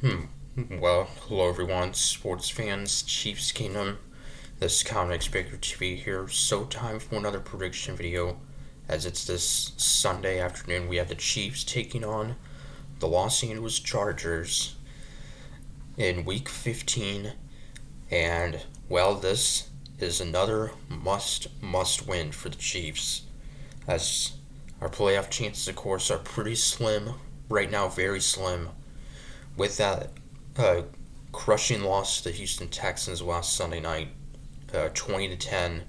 Well, hello everyone, sports fans, Chiefs Kingdom. This is Comics Baker TV here. So time for another prediction video. As it's this Sunday afternoon, we have the Chiefs taking on the Los Angeles Chargers in Week 15, and well, this is another must win for the Chiefs, as our playoff chances, of course, are pretty slim right now, very slim. With that uh, crushing loss to the Houston Texans last Sunday night, 20-10,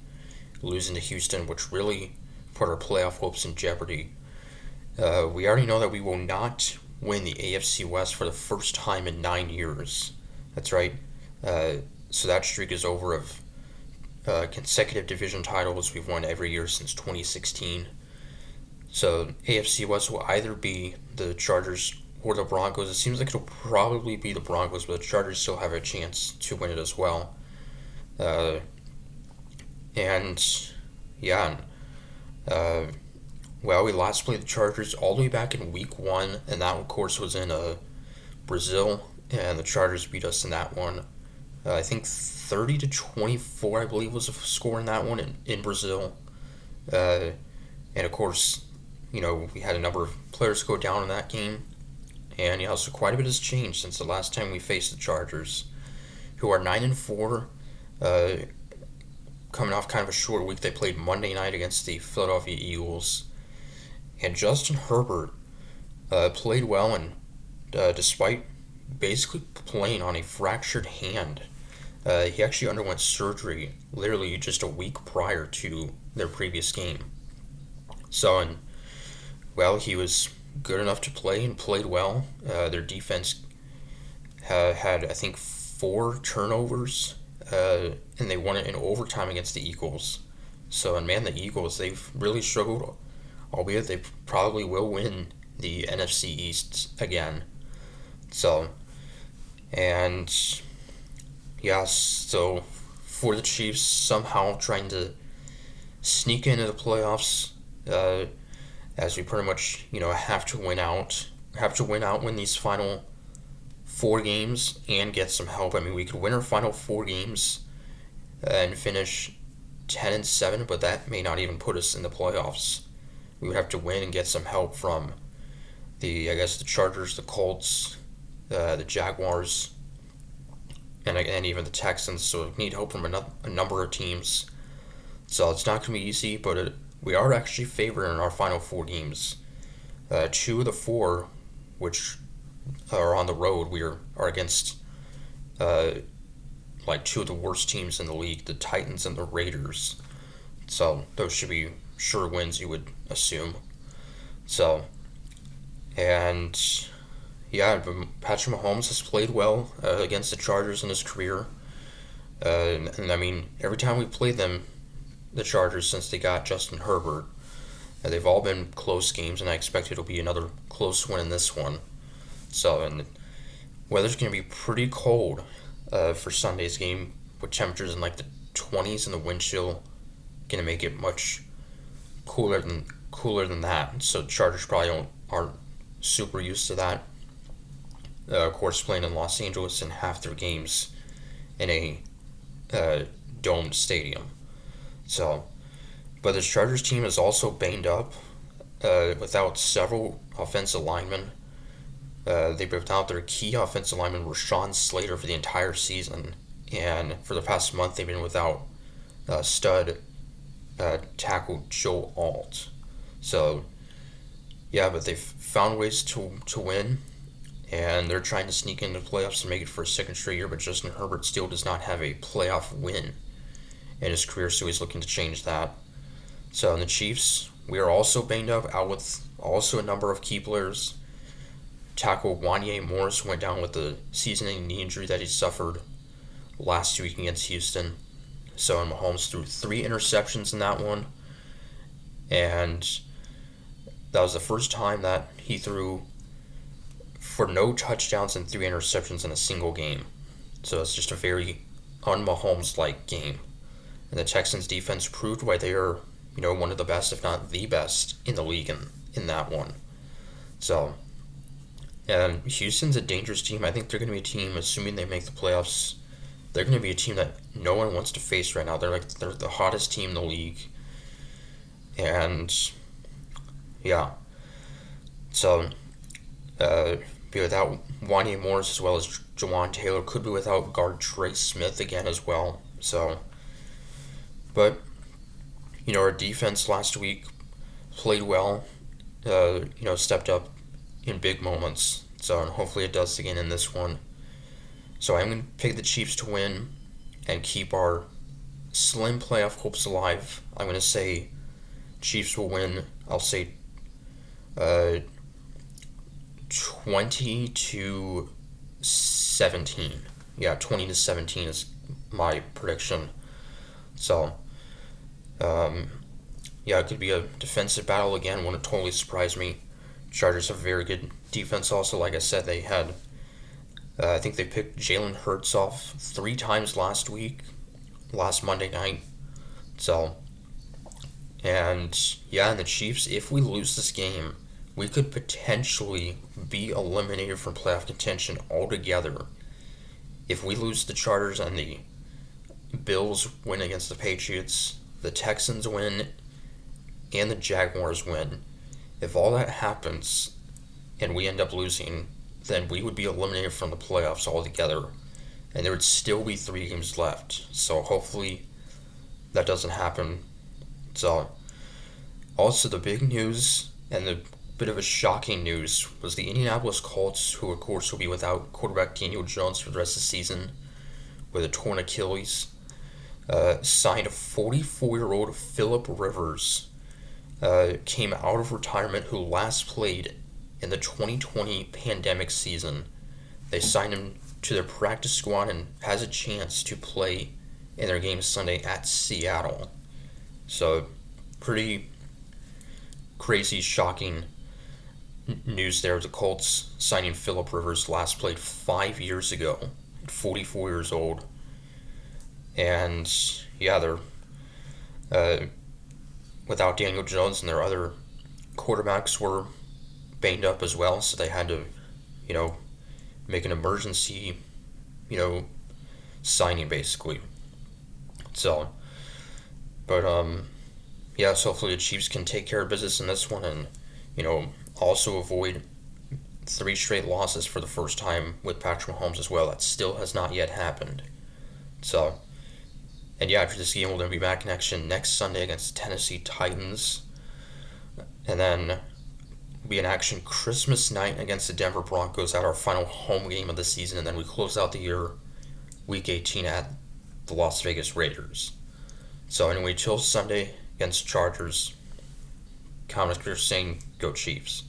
losing to Houston, which really put our playoff hopes in jeopardy. We already know that we will not win the AFC West for the first time in 9 years. That's right. Uh, so that streak is over of consecutive division titles we've won every year since 2016. So AFC West will either be the Chargers or the Broncos. It seems like it'll probably be the Broncos, but the Chargers still have a chance to win it as well. Uh, and yeah, uh, well, we last played the Chargers all the way back in Week 1, and that, of course, was in Brazil, and the Chargers beat us in that one. I think 30-24, I believe, was the score in that one in Brazil. Uh, and of course, we had a number of players go down in that game. And so quite a bit has changed since the last time we faced the Chargers, who are 9-4, coming off kind of a short week. They played Monday night against the Philadelphia Eagles, and Justin Herbert played well, and despite basically playing on a fractured hand, he actually underwent surgery literally just a week prior to their previous game. So, and well, he was good enough to play and played well. Their defense had, I think, 4 turnovers, and they won it in overtime against the Eagles. So, and man, the Eagles, they've really struggled, albeit they probably will win the NFC East again. So, and yeah, so for the Chiefs, somehow trying to sneak into the playoffs, as we pretty much have to win these final 4 games and get some help. I mean, we could win our final 4 games and finish 10-7, but that may not even put us in the playoffs. We would have to win and get some help from the Chargers, the Colts, the Jaguars, and even the Texans. So we need help from a number of teams. So it's not going to be easy, but we are actually favored in our final 4 games. 2 of the 4, which are on the road, we are against 2 of the worst teams in the league, the Titans and the Raiders. So those should be sure wins, you would assume. So, and yeah, Patrick Mahomes has played well against the Chargers in his career. And I mean, every time we played them, the Chargers, since they got Justin Herbert, they've all been close games, and I expect it'll be another close one in this one. So, and the weather's going to be pretty cold for Sunday's game, with temperatures in like the 20s, and the wind chill going to make it much cooler than that. So the Chargers probably aren't super used to that. Of course, playing in Los Angeles in half their games in a domed stadium. So, but this Chargers team is also banged up, without several offensive linemen. They've been without their key offensive lineman, Rashawn Slater, for the entire season. And for the past month, they've been without stud tackle Joe Alt. So, yeah, but they've found ways to win, and they're trying to sneak into the playoffs and make it for a second straight year, but Justin Herbert still does not have a playoff win in his career, so he's looking to change that. So in the Chiefs, we are also banged up, out with also a number of key players. Tackle Wanya Morris went down with the season-ending knee injury that he suffered last week against Houston. So, and Mahomes threw 3 interceptions in that one, and that was the first time that he threw for no touchdowns and 3 interceptions in a single game. So it's just a very un-Mahomes-like game. And the Texans defense proved why they are, one of the best, if not the best, in the league in that one. So, And Houston's a dangerous team. I think they're going to be a team, assuming they make the playoffs, they're going to be a team that no one wants to face right now. They're the hottest team in the league, and yeah, so be without Wanya Morris as well as Jawan Taylor. Could be without guard Trey Smith again as well. So, but our defense last week played well. Stepped up in big moments. So and hopefully it does again in this one. So I'm going to pick the Chiefs to win and keep our slim playoff hopes alive. I'm going to say Chiefs will win. I'll say uh, 20 to 17. Yeah, 20 to 17 is my prediction. So, yeah, it could be a defensive battle again. Wouldn't totally surprise me. Chargers have very good defense. Also, like I said, they had. I think they picked Jalen Hurts off 3 times last Monday night. So, and yeah, and the Chiefs, if we lose this game, we could potentially be eliminated from playoff contention altogether. If we lose the Chargers and the Bills win against the Patriots, the Texans win, and the Jaguars win, if all that happens and we end up losing, then we would be eliminated from the playoffs altogether. And there would still be 3 games left. So hopefully that doesn't happen. So, also the big news and the bit of a shocking news was the Indianapolis Colts, who of course will be without quarterback Daniel Jones for the rest of the season with a torn Achilles, signed a 44-year-old Philip Rivers, came out of retirement, who last played in the 2020 pandemic season. They signed him to their practice squad and has a chance to play in their game Sunday at Seattle. So, pretty crazy, shocking news there. The Colts signing Philip Rivers, last played 5 years ago, at 44 years old. And yeah, they're without Daniel Jones, and their other quarterbacks were banged up as well, so they had to, make an emergency, signing basically. So, but yeah, so hopefully the Chiefs can take care of business in this one, and also avoid 3 straight losses for the first time with Patrick Mahomes as well. That still has not yet happened. So, and yeah, after this game, we're going to be back in action next Sunday against the Tennessee Titans. And then we'll be in action Christmas night against the Denver Broncos at our final home game of the season. And then we close out the year Week 18 at the Las Vegas Raiders. So anyway, till Sunday against Chargers, comments are saying go Chiefs.